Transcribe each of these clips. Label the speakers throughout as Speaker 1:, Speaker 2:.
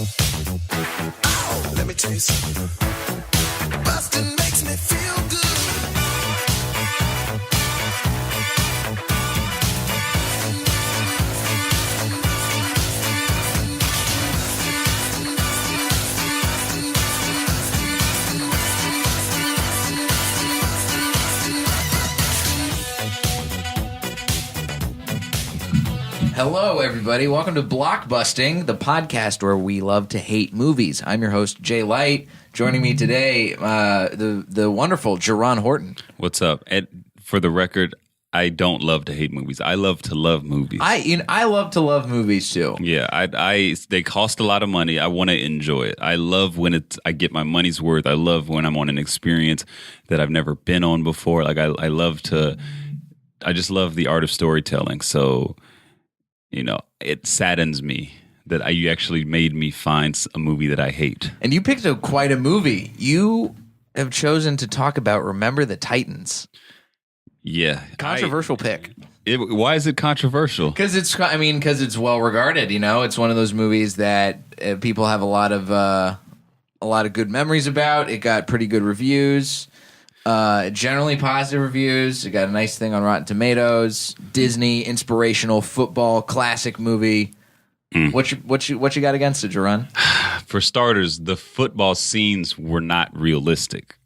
Speaker 1: Oh, let me tell you something. Bustin' makes me feel good.
Speaker 2: Hello, everybody. Welcome to Blockbusting, the podcast where we love to hate movies. I'm your host, Jay Light. Joining me today, the wonderful Jerron Horton.
Speaker 3: What's up? And for the record, I don't love to hate movies. I love to love movies.
Speaker 2: I love to love movies too.
Speaker 3: Yeah, they cost a lot of money. I want to enjoy it. I love when I get my money's worth. I love when I'm on an experience that I've never been on before. Like I just love the art of storytelling. So, you know, it saddens me that you actually made me find a movie that I hate.
Speaker 2: And you picked quite a movie. You have chosen to talk about Remember the Titans.
Speaker 3: Yeah.
Speaker 2: Controversial pick.
Speaker 3: Why is it controversial?
Speaker 2: Because it's well regarded. You know, it's one of those movies that people have a lot of good memories about. It got pretty good reviews. Generally positive reviews. It got a nice thing on Rotten Tomatoes. Disney inspirational football classic movie. What you got against it, Jerron?
Speaker 3: For starters, the football scenes were not realistic.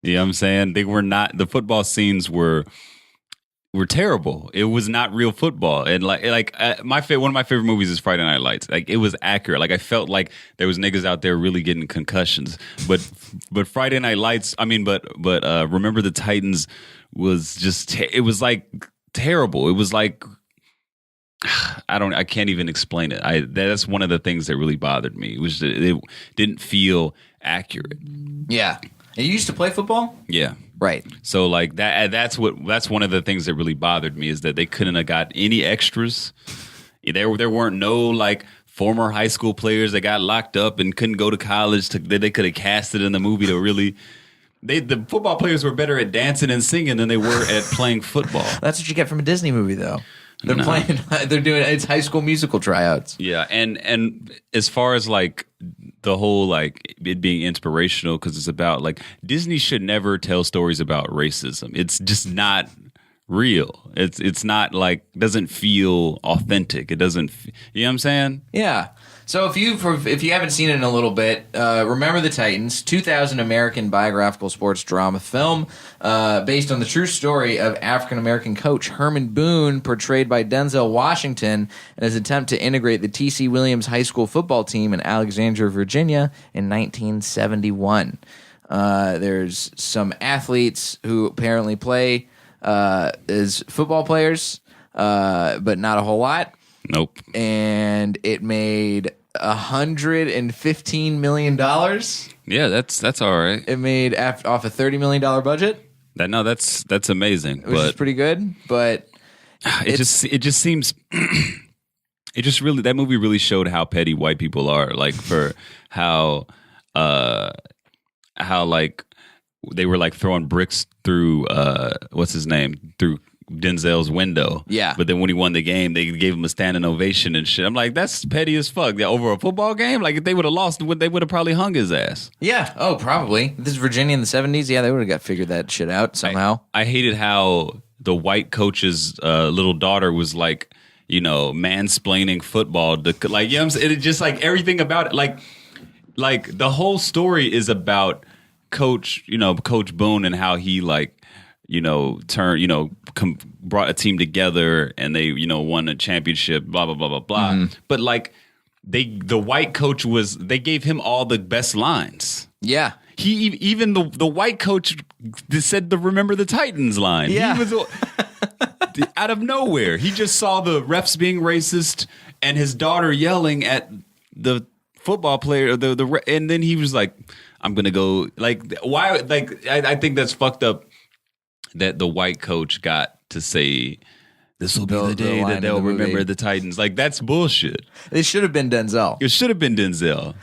Speaker 3: You know what I'm saying? They were not. The football scenes were terrible. It was not real football. And one of my favorite movies is Friday Night Lights. Like, it was accurate. Like, I felt like there was niggas out there really getting concussions. But Friday Night Lights, Remember the Titans was just it was like terrible. It was like I can't even explain it. That's one of the things that really bothered me. It was it didn't feel accurate.
Speaker 2: Yeah. And you used to play football?
Speaker 3: Yeah.
Speaker 2: Right.
Speaker 3: So like that's one of the things that really bothered me is that they couldn't have got any extras. There weren't no like former high school players that got locked up and couldn't go to college that they could have casted in the movie to really. The football players were better at dancing and singing than they were at playing football.
Speaker 2: That's what you get from a Disney movie, though. They're doing it's High School Musical tryouts.
Speaker 3: Yeah, and as far as like the whole like it being inspirational because it's about like Disney should never tell stories about racism. It's just not real. It's not like doesn't feel authentic. It doesn't. You know what I'm saying?
Speaker 2: Yeah. So if you haven't seen it in a little bit, Remember the Titans, 2000 American biographical sports drama film based on the true story of African-American coach Herman Boone, portrayed by Denzel Washington, in his attempt to integrate the T.C. Williams High School football team in Alexandria, Virginia in 1971. There's some athletes who apparently play as football players, but not a whole lot.
Speaker 3: Nope.
Speaker 2: And it made $115 million.
Speaker 3: Yeah, that's all right.
Speaker 2: It made off a $30 million budget.
Speaker 3: That's amazing.
Speaker 2: Which is pretty good, but
Speaker 3: it just seems that movie really showed how petty white people are. Like for how like they were like throwing bricks through through Denzel's window.
Speaker 2: Yeah.
Speaker 3: But then when he won the game, they gave him a standing ovation and shit. I'm like, that's petty as fuck. Yeah, over a football game? Like, if they would have lost, they would have probably hung his ass.
Speaker 2: Yeah. Oh, probably. This is Virginia in the 70s. Yeah, they would have figured that shit out somehow.
Speaker 3: I hated how the white coach's little daughter was like, you know, mansplaining football. Like, you know what I'm saying? It just like everything about it. Like the whole story is about Coach Boone and how he like, brought a team together and they, won a championship, blah, blah, blah, blah, blah. Mm-hmm. But like the white coach they gave him all the best lines.
Speaker 2: Yeah.
Speaker 3: Even the white coach said the Remember the Titans line.
Speaker 2: Yeah.
Speaker 3: He was out of nowhere. He just saw the refs being racist and his daughter yelling at the football player, and then he was like, I'm going to go, like, why? Like, I think that's fucked up. That the white coach got to say, this will be the day that they'll remember the Titans. Like, that's bullshit.
Speaker 2: It should have been Denzel.
Speaker 3: It should have been Denzel.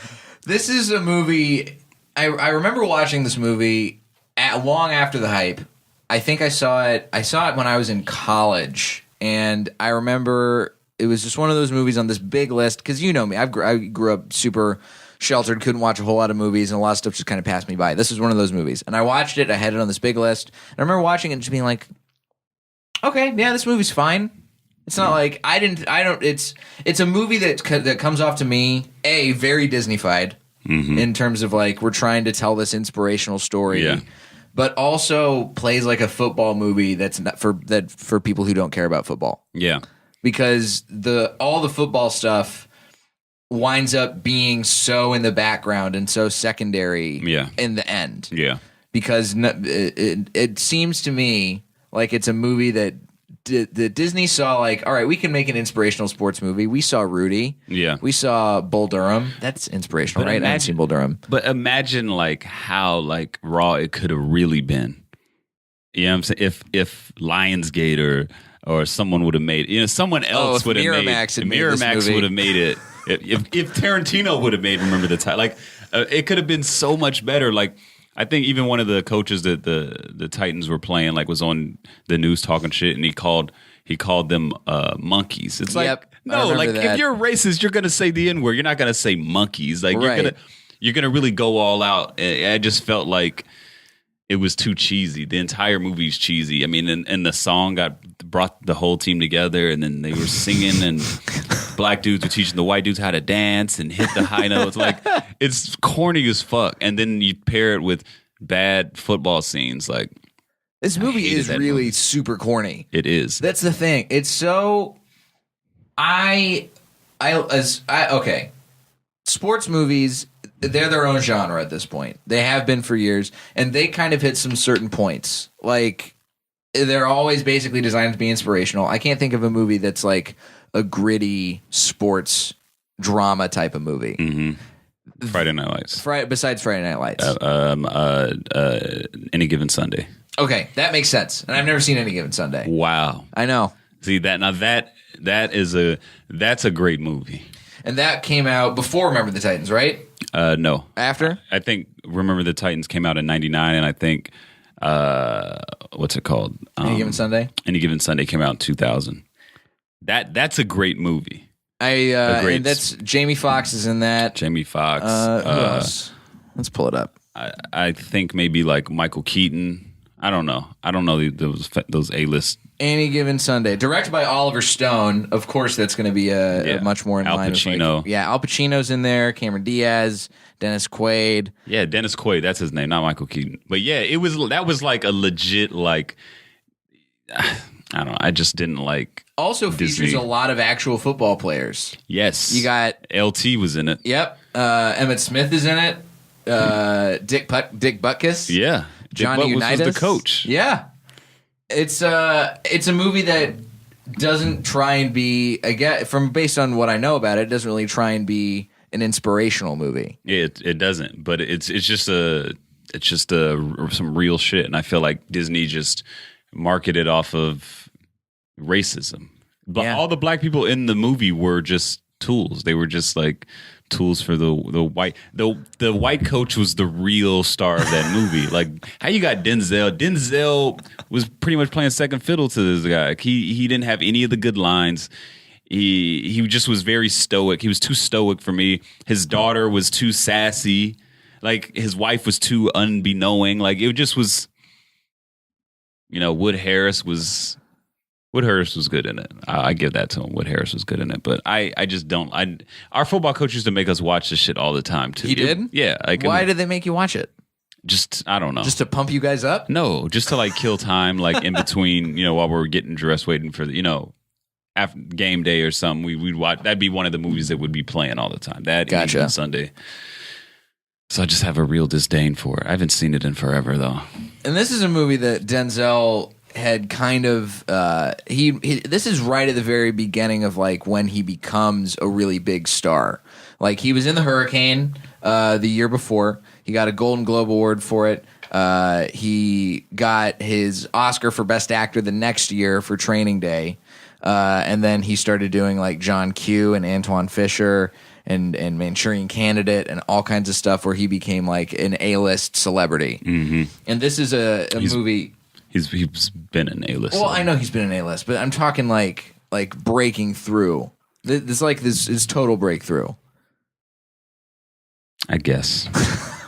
Speaker 2: This is a movie, I remember watching this movie long after the hype. I think I saw it when I was in college. And I remember it was just one of those movies on this big list because you know me, I grew up super sheltered, couldn't watch a whole lot of movies, and a lot of stuff just kind of passed me by. This was one of those movies, and I watched it. I had it on this big list, and I remember watching it and just being like, okay, yeah, this movie's fine. It's not like it's a movie that comes off to me very Disney-fied in terms of like we're trying to tell this inspirational story, but also plays like a football movie that's not for people who don't care about football. Yeah, because all the football stuff winds up being so in the background and so secondary in the end. Yeah, because it seems to me like it's a movie that Disney saw like, all right, we can make an inspirational sports movie. We saw Rudy. Yeah. We saw Bull Durham. That's inspirational, right? I haven't seen Bull Durham.
Speaker 3: But imagine like how like raw it could have really been. You know what I'm saying? If Lionsgate or someone would have made, someone else would have made Miramax would have made it. If Tarantino would have made Remember the Titans, like it could have been so much better. Like I think even one of the coaches that the Titans were playing like was on the news talking shit, and he called them monkeys. It's like no, like that. If you're racist, you're gonna say the N-word. You're not gonna say monkeys. Like you're gonna really go all out. I just felt like it was too cheesy. The entire movie's cheesy. I mean, and the song brought the whole team together, and then they were singing, and black dudes were teaching the white dudes how to dance and hit the high notes. Like it's corny as fuck. And then you pair it with bad football scenes. Like
Speaker 2: this movie is really super corny.
Speaker 3: It is.
Speaker 2: That's the thing. It's so okay. Sports movies, they're their own genre at this point. They have been for years, and they kind of hit some certain points. Like they're always basically designed to be inspirational. I can't think of a movie that's like a gritty sports drama type of movie.
Speaker 3: Mm-hmm. Friday Night Lights.
Speaker 2: Besides Friday Night Lights.
Speaker 3: Any Given Sunday.
Speaker 2: Okay, that makes sense. And I've never seen Any Given Sunday.
Speaker 3: Wow.
Speaker 2: I know.
Speaker 3: See that's a great movie.
Speaker 2: And that came out before Remember the Titans, right?
Speaker 3: No.
Speaker 2: After?
Speaker 3: I think Remember the Titans came out in 99, and I think what's it called?
Speaker 2: Any Given Sunday?
Speaker 3: Any Given Sunday came out in 2000. That's a great movie.
Speaker 2: And that's Jamie Foxx is in that.
Speaker 3: Jamie Foxx.
Speaker 2: Who else? Let's pull it up.
Speaker 3: I think maybe like Michael Keaton. I don't know those A-list.
Speaker 2: Any Given Sunday, directed by Oliver Stone. Of course, that's going to be a much more in line.
Speaker 3: Al Pacino.
Speaker 2: With Al Pacino's in there. Cameron Diaz, Dennis Quaid.
Speaker 3: Yeah, Dennis Quaid. That's his name, not Michael Keaton. But yeah, that was like a legit like. I don't know. I just didn't like.
Speaker 2: Also
Speaker 3: Disney.
Speaker 2: features a lot of actual football players.
Speaker 3: Yes,
Speaker 2: you got
Speaker 3: LT was in it.
Speaker 2: Yep, Emmett Smith is in it. Dick Butkus.
Speaker 3: Yeah,
Speaker 2: Johnny Unitas
Speaker 3: was the coach.
Speaker 2: Yeah, it's a movie that doesn't try and be based on what I know about it. It doesn't really try and be an inspirational movie.
Speaker 3: It doesn't, but it's just some real shit, and I feel like Disney just marketed off of racism. But all the black people in the movie were just tools. They were just like tools for the white. The white coach was the real star of that movie. Like how you got Denzel. Denzel was pretty much playing second fiddle to this guy. He didn't have any of the good lines. He just was very stoic. He was too stoic for me. His daughter was too sassy. Like his wife was too unbeknowing. Like it just was. Wood Harris was good in it. I give that to him. Wood Harris was good in it, but I just don't. Our football coach used to make us watch this shit all the time too.
Speaker 2: He did?
Speaker 3: Yeah.
Speaker 2: Why did they make you watch it?
Speaker 3: Just I don't know.
Speaker 2: Just to pump you guys up?
Speaker 3: No, just to like kill time, like in between. While we're getting dressed, waiting for after game day or something. We'd watch. That'd be one of the movies that would be playing all the time. That
Speaker 2: gotcha.
Speaker 3: Sunday. So I just have a real disdain for it. I haven't seen it in forever though.
Speaker 2: And this is a movie that Denzel had kind of this is right at the very beginning of like when he becomes a really big star. Like he was in The Hurricane the year before. He got a Golden Globe Award for it. He got his Oscar for Best Actor the next year for Training Day. And then he started doing like John Q and Antoine Fisher and Manchurian Candidate and all kinds of stuff where he became like an A-list celebrity. Mm-hmm. And this is a movie.
Speaker 3: He's been an A-list.
Speaker 2: Well, I know he's been an A-list, but I'm talking like like breaking through. This is total breakthrough.
Speaker 3: I guess.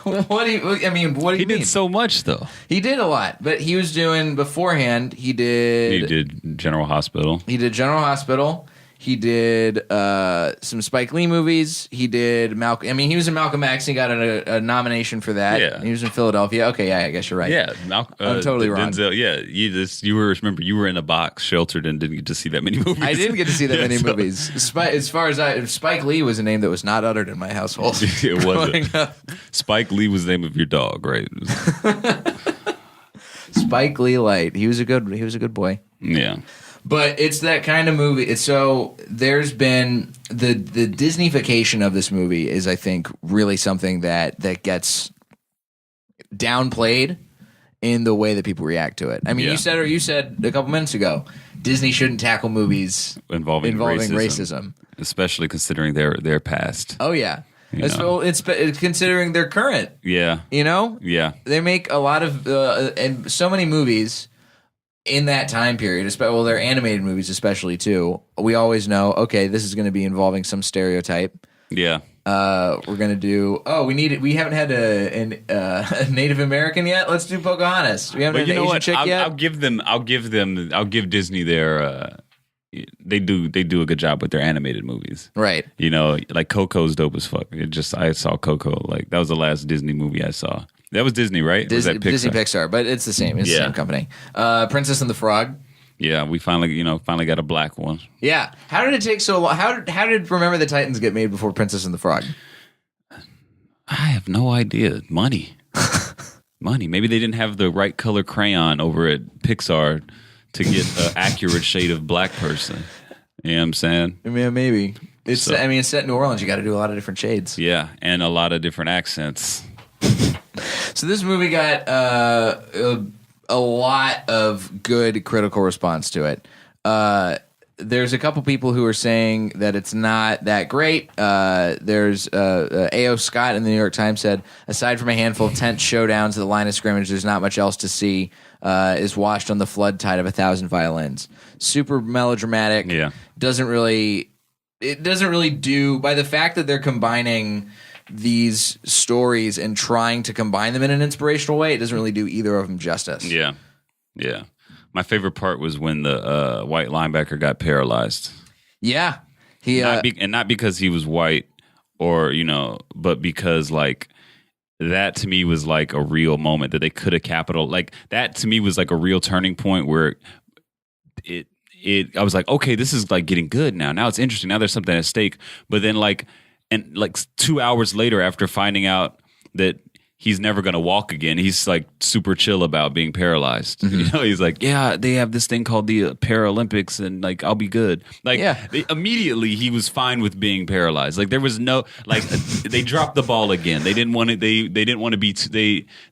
Speaker 2: What do you mean?
Speaker 3: He did so much though.
Speaker 2: He did a lot, but he was doing beforehand. He did
Speaker 3: General Hospital.
Speaker 2: He did General Hospital. He did some Spike Lee movies. He did Malcolm. I mean, he was in Malcolm X. He got a nomination for that.
Speaker 3: Yeah.
Speaker 2: He was in Philadelphia. Okay, yeah, I guess you're right.
Speaker 3: Yeah,
Speaker 2: I'm totally wrong.
Speaker 3: Denzel, yeah, you were in a box, sheltered, and didn't get to see that many movies.
Speaker 2: I didn't get to see that many movies. As far as Spike Lee was a name that was not uttered in my household.
Speaker 3: It wasn't. Spike Lee was the name of your dog, right?
Speaker 2: Spike Lee Light. He was a good boy.
Speaker 3: Yeah.
Speaker 2: But it's that kind of movie. So there's been the Disneyfication of this movie is, I think, really something that gets downplayed in the way that people react to it. I mean,
Speaker 3: Yeah.
Speaker 2: you said a couple minutes ago, Disney shouldn't tackle movies
Speaker 3: Involving
Speaker 2: racism,
Speaker 3: especially considering their past.
Speaker 2: Oh yeah,
Speaker 3: know.
Speaker 2: it's considering their current.
Speaker 3: Yeah.
Speaker 2: You know,
Speaker 3: Yeah.
Speaker 2: they make a lot of and so many movies in that time period. Well, they're animated movies, especially too. We always know, okay, this is going to be involving some stereotype.
Speaker 3: Yeah.
Speaker 2: We're gonna do. Oh, we haven't had a Native American yet. Let's do Pocahontas. We haven't
Speaker 3: But
Speaker 2: had
Speaker 3: you
Speaker 2: an
Speaker 3: know
Speaker 2: Asian
Speaker 3: what?
Speaker 2: chick yet.
Speaker 3: I'll give Disney their. They do a good job with their animated movies.
Speaker 2: Right.
Speaker 3: You know, like Coco's dope as fuck. I saw Coco. Like that was the last Disney movie I saw. That was Disney, right? Was that Pixar?
Speaker 2: Disney Pixar, but it's the same. It's the same company. Princess and the Frog.
Speaker 3: Yeah, we finally got a black one.
Speaker 2: Yeah. How did it take so long? How did Remember the Titans get made before Princess and the Frog?
Speaker 3: I have no idea. Money. Money. Maybe they didn't have the right color crayon over at Pixar to get an accurate shade of black person. You know what I'm saying?
Speaker 2: I mean, maybe. It's set in New Orleans. You got to do a lot of different shades.
Speaker 3: Yeah, and a lot of different accents.
Speaker 2: So this movie got a lot of good critical response to it. There's a couple people who are saying that it's not that great. There's A.O. Scott in the New York Times said, aside from a handful of tense showdowns at the line of scrimmage, there's not much else to see. Is washed on the flood tide of 1,000 violins. Super melodramatic.
Speaker 3: Yeah.
Speaker 2: Doesn't really do, by the fact that they're combining these stories and trying to combine them in an inspirational way, it doesn't really do either of them justice.
Speaker 3: Yeah. Yeah. My favorite part was when the white linebacker got paralyzed.
Speaker 2: Yeah. He
Speaker 3: not because he was white or, but because like that to me was like a real moment that they could have like that to me was like a real turning point where I was like, okay, this is like getting good now. Now it's interesting. Now there's something at stake. But then like 2 hours later after finding out that he's never going to walk again, he's like super chill about being paralyzed.
Speaker 2: Mm-hmm.
Speaker 3: He's like, yeah, they have this thing called the Paralympics and like, I'll be good. Like immediately he was fine with being paralyzed. Like there was no, like they dropped the ball again. They didn't want it. They didn't want to be,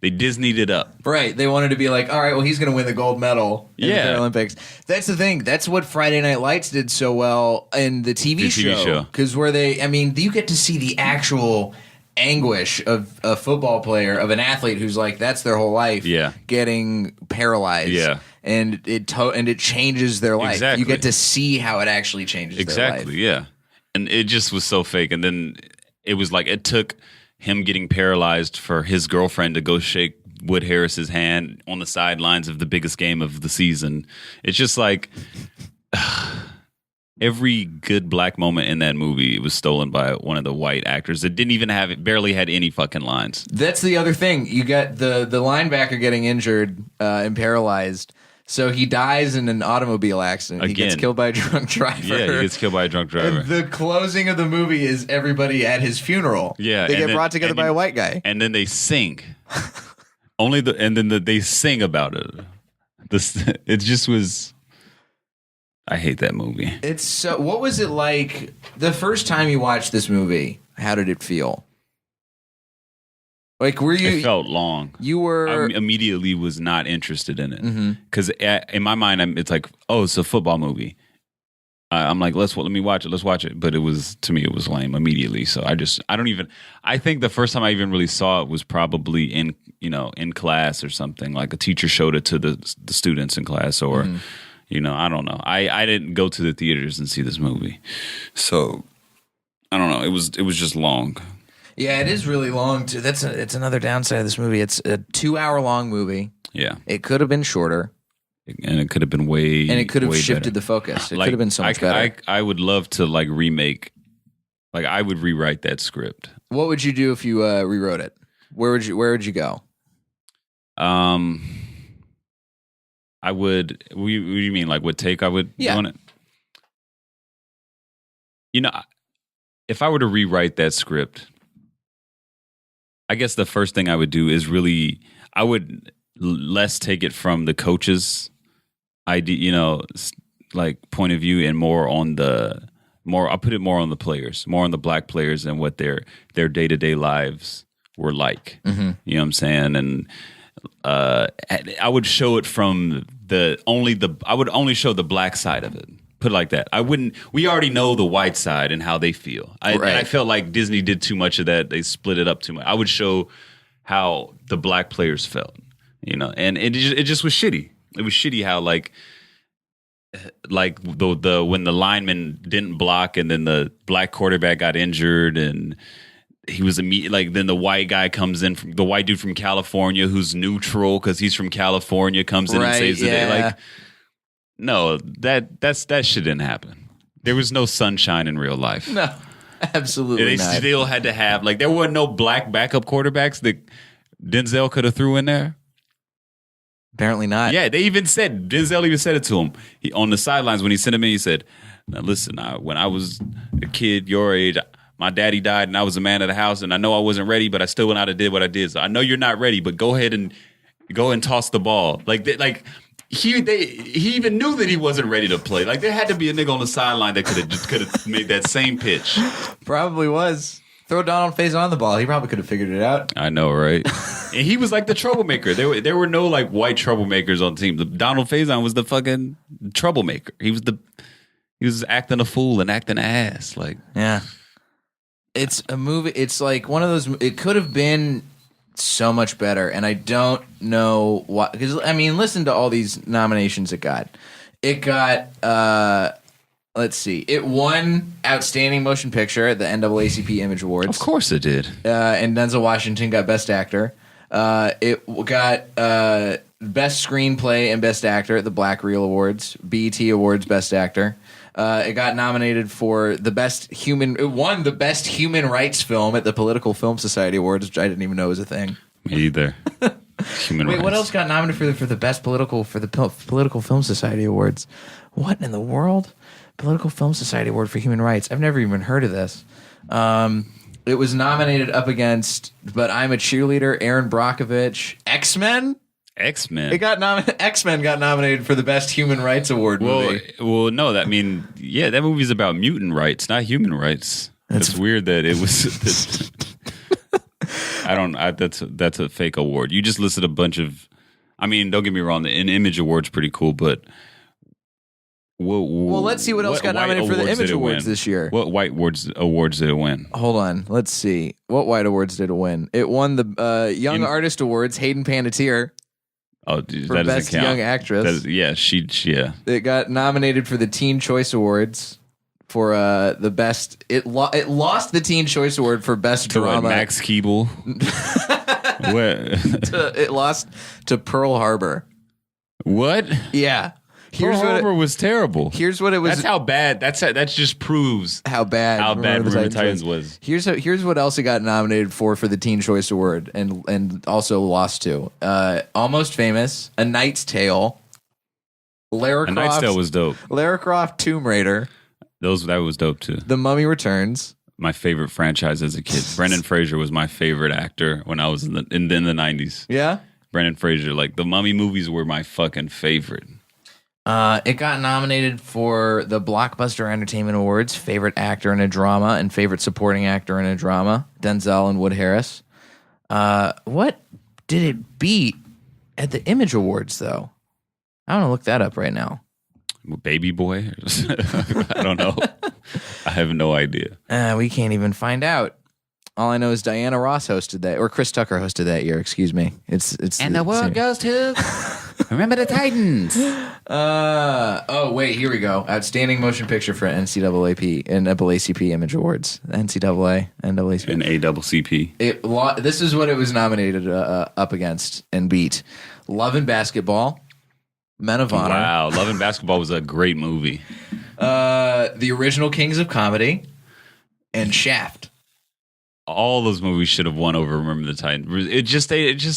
Speaker 3: they Disney'd it up.
Speaker 2: Right. They wanted to be like, all right, well, he's going to win the gold medal in the
Speaker 3: Yeah.
Speaker 2: Paralympics. That's the thing. That's what Friday Night Lights did so well in the TV show. Because you get to see the actual anguish of a football player, of an athlete who's like, that's their whole life, getting paralyzed.
Speaker 3: Yeah.
Speaker 2: And it changes their life.
Speaker 3: Exactly.
Speaker 2: You get to see how it actually changes their life.
Speaker 3: Exactly, yeah. And it just was so fake. And then it was like it took him getting paralyzed for his girlfriend to go shake Wood Harris's hand on the sidelines of the biggest game of the season. It's just like every good black moment in that movie was stolen by one of the white actors that barely had any fucking lines.
Speaker 2: That's the other thing. You got the linebacker getting injured and paralyzed. So he dies in an automobile accident.
Speaker 3: Again.
Speaker 2: He gets killed by a drunk driver.
Speaker 3: Yeah, he gets killed by a drunk driver.
Speaker 2: And the closing of the movie is everybody at his funeral.
Speaker 3: Yeah,
Speaker 2: They get brought together by a white guy.
Speaker 3: And then they sing. They sing about it. It just was. I hate that movie.
Speaker 2: It's so. What was it like the first time you watched this movie? How did it feel? Like, were you?
Speaker 3: It felt long.
Speaker 2: You were.
Speaker 3: I immediately was not interested in it
Speaker 2: Mhm.
Speaker 3: because in my mind, it's like, oh, it's a football movie. I'm like, let me watch it. Let's watch it. But it was lame immediately. So I think the first time I even really saw it was probably in class or something. Like a teacher showed it to the students in class, or You know, I don't know. I didn't go to the theaters and see this movie, so I don't know. It was just long.
Speaker 2: Yeah, it is really long too. It's another downside of this movie. It's a 2-hour long movie.
Speaker 3: Yeah,
Speaker 2: it could have been shorter,
Speaker 3: and it could have been way. And
Speaker 2: it could have shifted
Speaker 3: better.
Speaker 2: the focus. It could have been so much better.
Speaker 3: I would love to like remake. Like I would rewrite that script.
Speaker 2: What would you do if you rewrote it? Where would you go?
Speaker 3: I would. What do you mean? Like what take I would do on it? You know, if I were to rewrite that script, I guess the first thing I would do is I would less take it from the coach's idea, you know, like point of view, and I'll put it more on the players, more on the black players and what their day-to-day lives were like. Mm-hmm. You know what I'm saying? And I would show it from I would only show the black side of it. Put it like that. We already know the white side and how they feel. I felt like Disney did too much of that. They split it up too much. I would show how the black players felt, you know, and it just was shitty. It was shitty how like the when the lineman didn't block and then the black quarterback got injured and he was like then the white guy comes in from the white dude from California who's neutral because he's from California comes in and saves the day. Like no, that shit didn't happen. There was no sunshine in real life.
Speaker 2: No, absolutely not.
Speaker 3: They still had to have like there were no black backup quarterbacks that Denzel could have threw in there.
Speaker 2: Apparently not.
Speaker 3: Yeah, Denzel even said it to him. On the sidelines when he sent him in, he said, now listen, when I was a kid your age, my daddy died and I was a man of the house and I know I wasn't ready, but I still went out and did what I did. So I know you're not ready, but go ahead and toss the ball. He even knew that he wasn't ready to play. Like there had to be a nigga on the sideline that could have made that same pitch.
Speaker 2: Probably was. Throw Donald Faison on the ball. He probably could have figured it out.
Speaker 3: I know, right? And he was like the troublemaker. There were no like white troublemakers on the team. Donald Faison was the fucking troublemaker. He was acting a fool and acting an ass. Like
Speaker 2: yeah, it's a movie. It's like one of those. It could have been so much better, and I don't know why. Because I mean, listen to all these nominations it got. It got. Let's see. It won Outstanding Motion Picture at the NAACP Image Awards.
Speaker 3: Of course it did.
Speaker 2: And Denzel Washington got Best Actor. It got Best Screenplay and Best Actor at the Black Reel Awards. BET Awards Best Actor. It got nominated for the Best Human... It won the Best Human Rights Film at the Political Film Society Awards, which I didn't even know was a thing.
Speaker 3: Me either. Human rights.
Speaker 2: What else got nominated for the Best Political Film Society Awards? What in the world? Political Film Society Award for Human Rights. I've never even heard of this. It was nominated up against But I'm a Cheerleader, Aaron Brockovich, X-Men.
Speaker 3: X-Men.
Speaker 2: X-Men got nominated for the Best Human Rights Award movie.
Speaker 3: Well, no, that movie's about mutant rights, not human rights. It's weird that it was. That's a fake award. You just listed a bunch of. I mean, don't get me wrong. The Image Award's pretty cool, but.
Speaker 2: Well, let's see what else got nominated for the Image Awards this year.
Speaker 3: What white awards did it win?
Speaker 2: Hold on. Let's see. What white awards did it win? It won the Young Artist Awards, Hayden Panettiere.
Speaker 3: Oh,
Speaker 2: for
Speaker 3: that
Speaker 2: Best
Speaker 3: doesn't count.
Speaker 2: Young Actress.
Speaker 3: Yeah.
Speaker 2: It got nominated for the Teen Choice Awards for the best. It lost the Teen Choice Award for Best Drama.
Speaker 3: Max Keeble. What?
Speaker 2: It lost to Pearl Harbor.
Speaker 3: What?
Speaker 2: Yeah.
Speaker 3: Pearl Harbor was terrible.
Speaker 2: Here's what it was.
Speaker 3: That's how bad. That just proves
Speaker 2: how bad
Speaker 3: Remember the Titans was.
Speaker 2: Here's what else it got nominated for the Teen Choice Award and also lost to. Almost Famous, A Knight's Tale, Lara Croft.
Speaker 3: A Knight's Tale was dope.
Speaker 2: Lara Croft, Tomb Raider.
Speaker 3: That was dope too.
Speaker 2: The Mummy Returns.
Speaker 3: My favorite franchise as a kid. Brendan Fraser was my favorite actor when I was in the 90s.
Speaker 2: Yeah.
Speaker 3: Brendan Fraser, like the Mummy movies were my fucking favorite.
Speaker 2: It got nominated for the Blockbuster Entertainment Awards, Favorite Actor in a Drama and Favorite Supporting Actor in a Drama, Denzel and Wood Harris. What did it beat at the Image Awards, though? I want to look that up right now.
Speaker 3: Baby Boy? I don't know. I have no idea.
Speaker 2: We can't even find out. All I know is Diana Ross hosted that, or Chris Tucker hosted that year. Excuse me. It's
Speaker 3: and the world goes to. Remember the Titans.
Speaker 2: Oh, wait, here we go. Outstanding motion picture for NCAAP and NAACP Image Awards. NCAA, NAACP.
Speaker 3: And ACCP.
Speaker 2: This is what it was nominated up against and beat. Love and Basketball, Men of Honor.
Speaker 3: Wow, Love and Basketball was a great movie.
Speaker 2: The Original Kings of Comedy, and Shaft.
Speaker 3: All those movies should have won over Remember the Titans. It's just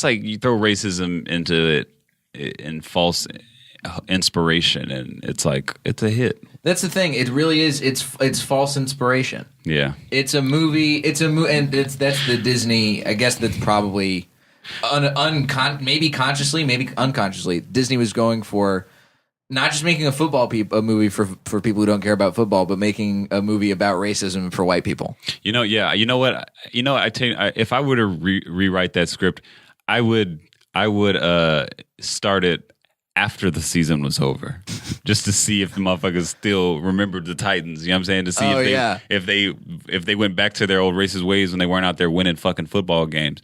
Speaker 3: like you throw racism into it and false inspiration, and it's like it's a hit.
Speaker 2: That's the thing. It really is. It's false inspiration.
Speaker 3: Yeah,
Speaker 2: it's a movie. And that's the Disney. I guess that's probably maybe consciously, maybe unconsciously. Disney was going for not just making a movie for people who don't care about football, but making a movie about racism for white people.
Speaker 3: Yeah. You know what? I tell you, if I were to rewrite that script, I would start it after the season was over, just to see if the motherfuckers still remembered the Titans. You know what I'm saying? To see if they went back to their old racist ways when they weren't out there winning fucking football games.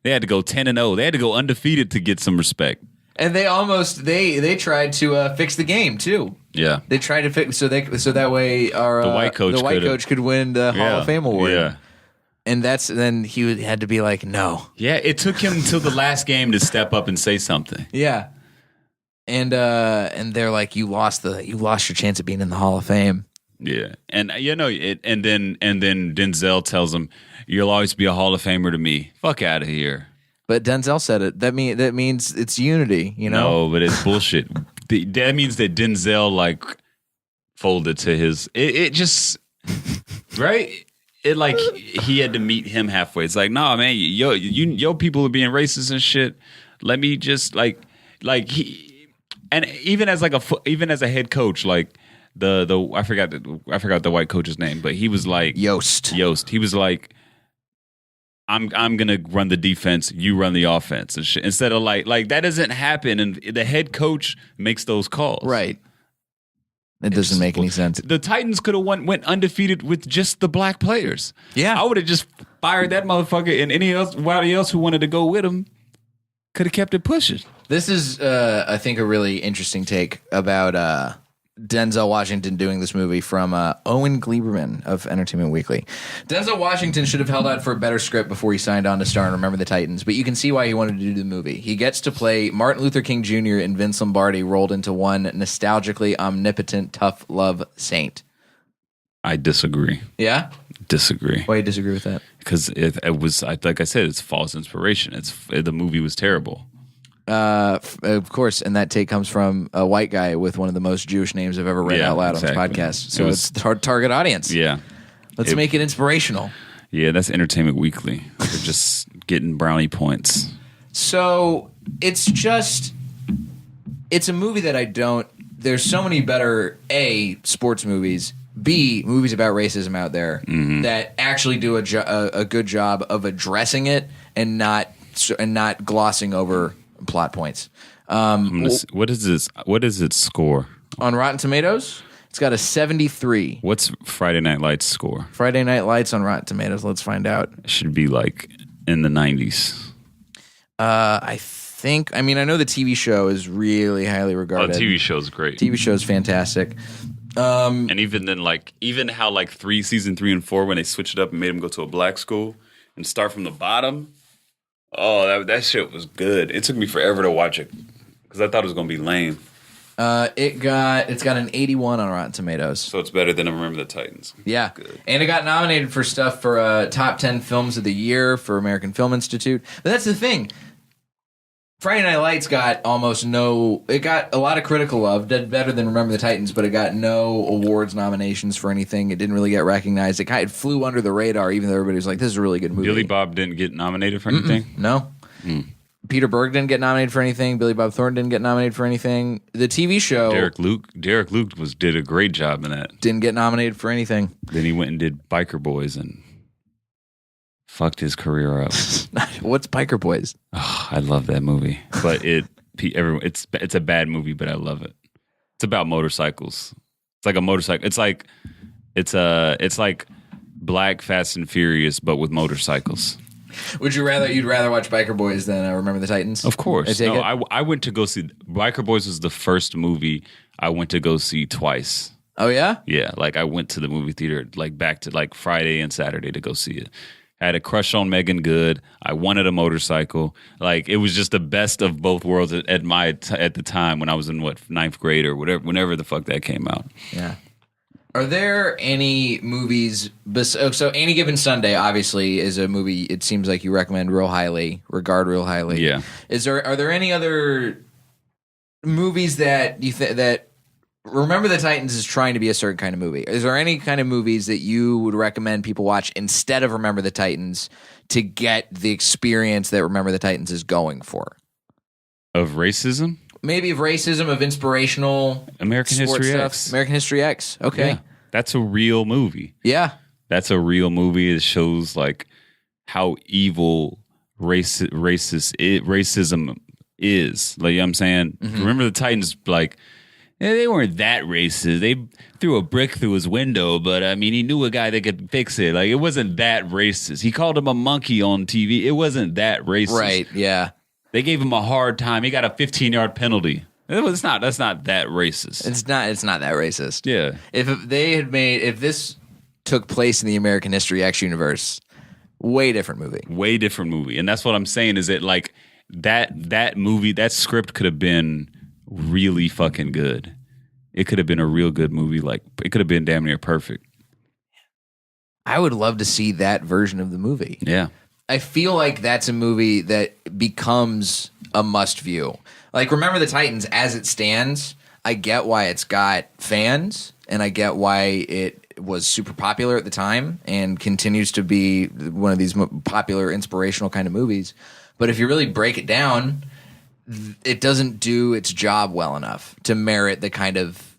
Speaker 3: They had to go 10-0. They had to go undefeated to get some respect.
Speaker 2: And they almost they tried to fix the game too.
Speaker 3: Yeah,
Speaker 2: they tried to fix so that way the white coach could win the Hall of Fame award.
Speaker 3: Yeah,
Speaker 2: and then he had to be like, no.
Speaker 3: Yeah, it took him until the last game to step up and say something.
Speaker 2: Yeah, and they're like, you lost your chance of being in the Hall of Fame.
Speaker 3: Yeah, and and then Denzel tells him, "You'll always be a Hall of Famer to me." Fuck out of here.
Speaker 2: But Denzel said it. That means it's unity, you know?
Speaker 3: No, but it's bullshit. That means that Denzel like folded to his. It just right. It like he had to meet him halfway. It's like, nah, man, yo people are being racist and shit. Let me just like he, and even as a head coach, like the I forgot the white coach's name, but he was like
Speaker 2: Yost.
Speaker 3: He was like, I'm gonna run the defense, you run the offense, and shit. Instead of like that doesn't happen, and the head coach makes those calls.
Speaker 2: Right. It doesn't make any sense.
Speaker 3: The Titans could have went undefeated with just the black players.
Speaker 2: Yeah,
Speaker 3: I would have just fired that motherfucker, and anybody else who wanted to go with him could have kept it pushing.
Speaker 2: This is, I think, a really interesting take about Denzel Washington doing this movie from Owen Gleiberman of Entertainment Weekly. Denzel Washington should have held out for a better script before he signed on to star in Remember the Titans, but you can see why he wanted to do the movie. He gets to play Martin Luther King Jr. and Vince Lombardi rolled into one nostalgically omnipotent, tough love saint.
Speaker 3: I disagree.
Speaker 2: Yeah?
Speaker 3: Disagree.
Speaker 2: Why do you disagree with that?
Speaker 3: Because it was, like I said, it's false inspiration. The movie was terrible.
Speaker 2: Of course, and that take comes from a white guy with one of the most Jewish names I've ever read out loud on this podcast. So it's the target audience.
Speaker 3: Yeah.
Speaker 2: Let's make it inspirational.
Speaker 3: Yeah, that's Entertainment Weekly. They're just getting brownie points.
Speaker 2: So it's a movie that there's so many better A, sports movies, B, movies about racism out there that actually do a good job of addressing it and not glossing over plot points.
Speaker 3: What is this? What is its score
Speaker 2: on Rotten Tomatoes? It's got a 73.
Speaker 3: What's Friday Night Lights score?
Speaker 2: Friday Night Lights on Rotten Tomatoes. Let's find out.
Speaker 3: It should be like in the 90s.
Speaker 2: I think. I mean, I know the TV show is really highly regarded.
Speaker 3: Oh, the TV show is great.
Speaker 2: TV show is fantastic.
Speaker 3: And even then, even how season 3 and 4 when they switched it up and made them go to a black school and start from the bottom. Oh, that shit was good. It took me forever to watch it because I thought it was gonna be lame.
Speaker 2: It's got an 81 on Rotten Tomatoes,
Speaker 3: so it's better than Remember the Titans.
Speaker 2: Yeah,
Speaker 3: good. And
Speaker 2: it got nominated for stuff for top 10 films of the year for American Film Institute. But that's the thing. Friday Night Lights got it got a lot of critical love, did better than Remember the Titans, but it got no awards nominations for anything. It didn't really get recognized. It flew under the radar, even though everybody was like, this is a really good movie.
Speaker 3: Billy Bob didn't get nominated for anything?
Speaker 2: No. Peter Berg didn't get nominated for anything. Billy Bob Thornton didn't get nominated for anything. The TV show...
Speaker 3: Derek Luke did a great job in that.
Speaker 2: Didn't get nominated for anything.
Speaker 3: Then he went and did Biker Boys and... fucked his career up.
Speaker 2: What's Biker Boys?
Speaker 3: Oh, I love that movie, but it's a bad movie, but I love it. It's about motorcycles. It's like a motorcycle. It's like Black Fast and Furious, but with motorcycles.
Speaker 2: Would you'd rather watch Biker Boys than Remember the Titans?
Speaker 3: Of course.
Speaker 2: I
Speaker 3: No, I went to go see Biker Boys was the first movie I went to go see twice.
Speaker 2: Oh yeah?
Speaker 3: Yeah, like I went to the movie theater like back to like Friday and Saturday to go see it. I had a crush on Megan Good. I wanted a motorcycle. Like it was just the best of both worlds at the time when I was in ninth grade or whatever, whenever the fuck that came out.
Speaker 2: Yeah. Are there any movies? So Any Given Sunday obviously is a movie. It seems like you regard real highly.
Speaker 3: Yeah.
Speaker 2: Are there any other movies that you that Remember the Titans is trying to be a certain kind of movie? Is there any kind of movies that you would recommend people watch instead of Remember the Titans to get the experience that Remember the Titans is going for?
Speaker 3: Of racism?
Speaker 2: Maybe of racism, of inspirational
Speaker 3: American
Speaker 2: sports
Speaker 3: History
Speaker 2: stuff.
Speaker 3: X.
Speaker 2: American History X. Okay.
Speaker 3: Yeah. That's a real movie.
Speaker 2: Yeah.
Speaker 3: That's a real movie. It shows like how evil racism is. Like, you know what I'm saying?
Speaker 2: Mm-hmm.
Speaker 3: Remember the Titans, like, they weren't that racist. They threw a brick through his window, but I mean, he knew a guy that could fix it. Like, it wasn't that racist. He called him a monkey on TV. It wasn't that racist.
Speaker 2: Right. Yeah.
Speaker 3: They gave him a hard time. He got a 15-yard penalty. That's not that racist.
Speaker 2: It's not that racist.
Speaker 3: Yeah.
Speaker 2: If this took place in the American History X universe, way different movie.
Speaker 3: Way different movie. And that's what I'm saying is that like that movie, that script could have been really fucking good. It could have been a real good movie. Like it could have been damn near perfect.
Speaker 2: I would love to see that version of the movie.
Speaker 3: Yeah.
Speaker 2: I feel like that's a movie that becomes a must view. Like Remember the Titans as it stands, I get why it's got fans and I get why it was super popular at the time and continues to be one of these popular inspirational kind of movies. But if you really break it down, it doesn't do its job well enough to merit the kind of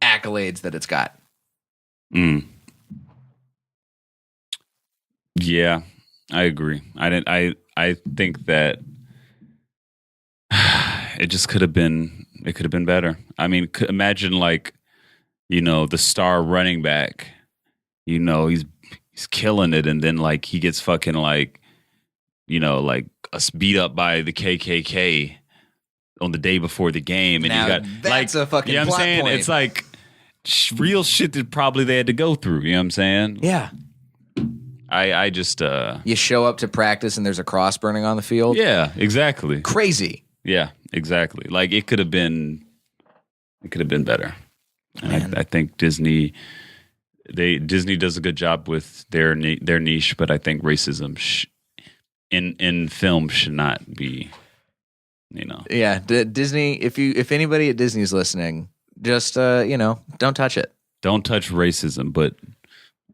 Speaker 2: accolades that it's got.
Speaker 3: Yeah, I agree. I think that it just could have been better. I mean, imagine like, you know, the star running back, you know, he's killing it and then like he gets fucking like, you know, like beat up by the KKK on the day before the game, and
Speaker 2: now,
Speaker 3: you got
Speaker 2: that's
Speaker 3: like
Speaker 2: a fucking
Speaker 3: you know what
Speaker 2: plot
Speaker 3: I'm saying?
Speaker 2: point.
Speaker 3: It's like real shit that probably they had to go through. You know what I'm saying?
Speaker 2: Yeah.
Speaker 3: I just
Speaker 2: You show up to practice and there's a cross burning on the field.
Speaker 3: yeah, exactly.
Speaker 2: Crazy.
Speaker 3: Yeah, exactly. Like it could have been better. And I think Disney does a good job with their niche, but I think racism in film should not be, you know.
Speaker 2: Yeah, Disney. If anybody at Disney's listening, just don't touch it.
Speaker 3: Don't touch racism, but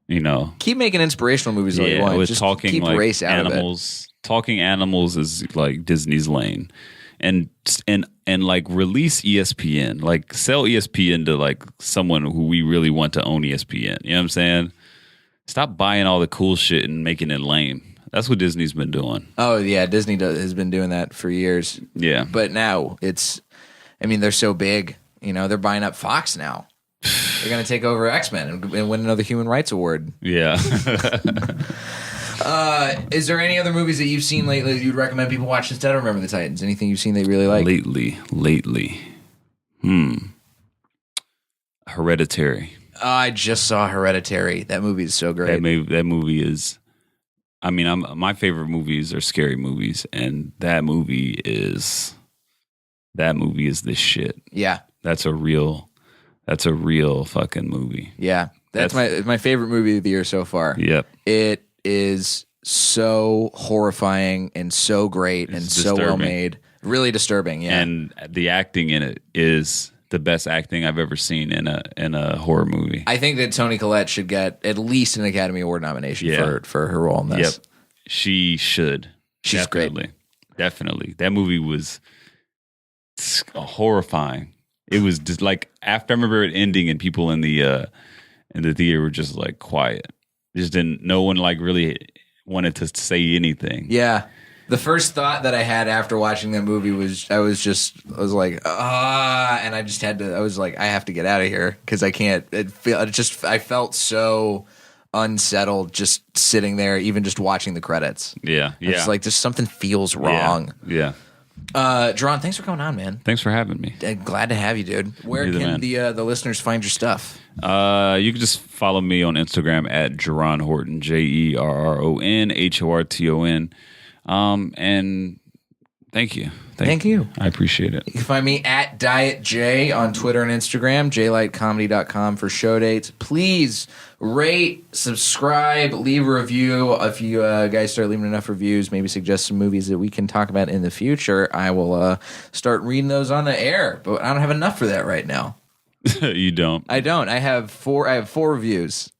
Speaker 3: you know,
Speaker 2: Keep making inspirational movies all you want.
Speaker 3: with
Speaker 2: Just
Speaker 3: talking
Speaker 2: keep
Speaker 3: like
Speaker 2: race out
Speaker 3: animals. Talking animals is like Disney's lane, and like release ESPN, like sell ESPN to like someone who we really want to own ESPN. You know what I'm saying? Stop buying all the cool shit and making it lame. That's what Disney's been doing.
Speaker 2: Oh yeah, Disney has been doing that for years.
Speaker 3: Yeah,
Speaker 2: But now they're so big. You know, they're buying up Fox now. They're going to take over X-Men and win another Human Rights Award.
Speaker 3: yeah.
Speaker 2: Is there any other movies that you've seen lately that you'd recommend people watch instead of Remember the Titans? Anything you've seen they really like?
Speaker 3: Lately. Hereditary.
Speaker 2: I just saw Hereditary. That movie is so great.
Speaker 3: That movie is. I mean, my favorite movies are scary movies, and that movie is this shit.
Speaker 2: Yeah.
Speaker 3: That's a real fucking movie.
Speaker 2: Yeah. That's my favorite movie of the year so far.
Speaker 3: Yep.
Speaker 2: It is so horrifying and so great and so well made. Really disturbing, yeah.
Speaker 3: And the acting in it is the best acting I've ever seen in a horror movie.
Speaker 2: I think that Toni Collette should get at least an Academy Award nomination
Speaker 3: Yeah.
Speaker 2: for her role in this.
Speaker 3: Yep. She should.
Speaker 2: She's great.
Speaker 3: Definitely. That movie was horrifying. It was just like after I remember it ending and people in the theater were just like quiet. No one like really wanted to say anything.
Speaker 2: Yeah. The first thought that I had after watching that movie was I was like, and I was like, I have to get out of here because I can't. I felt so unsettled just sitting there, even just watching the credits.
Speaker 3: Yeah.
Speaker 2: It's like just something feels wrong.
Speaker 3: Yeah.
Speaker 2: Jerron, thanks for coming on, man.
Speaker 3: Thanks for having me.
Speaker 2: Glad to have you, dude. Where can the listeners find your stuff?
Speaker 3: You can just follow me on Instagram at Jerron Horton, JerronHorton. And thank you.
Speaker 2: Thank you.
Speaker 3: I appreciate it.
Speaker 2: You can find me at Diet J on Twitter and Instagram, jlightcomedy.com for show dates. Please rate, subscribe, leave a review. If you guys start leaving enough reviews, maybe suggest some movies that we can talk about in the future, I will start reading those on the air. But I don't have enough for that right now.
Speaker 3: You don't?
Speaker 2: I don't. I have four reviews.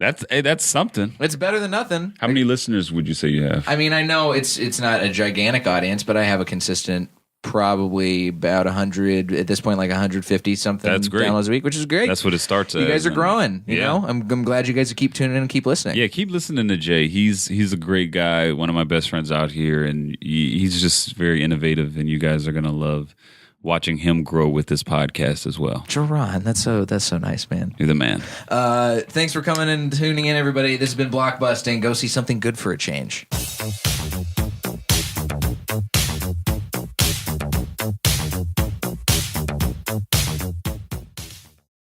Speaker 3: That's something.
Speaker 2: It's better than nothing.
Speaker 3: How many listeners would you say you have?
Speaker 2: I mean, I know it's not a gigantic audience, but I have a consistent, probably about 100 at this point, like 150 something. That's great. Downloads a week, which is great.
Speaker 3: That's what it starts at.
Speaker 2: You guys are growing. You know, I'm glad you guys keep tuning in and keep listening.
Speaker 3: Yeah, keep listening to Jay. He's a great guy. One of my best friends out here, and he's just very innovative. And you guys are gonna love watching him grow with this podcast as well.
Speaker 2: Jerron, that's so nice, man.
Speaker 3: You're the man.
Speaker 2: Thanks for coming and tuning in, everybody. This has been Blockbusting. Go see something good for a change.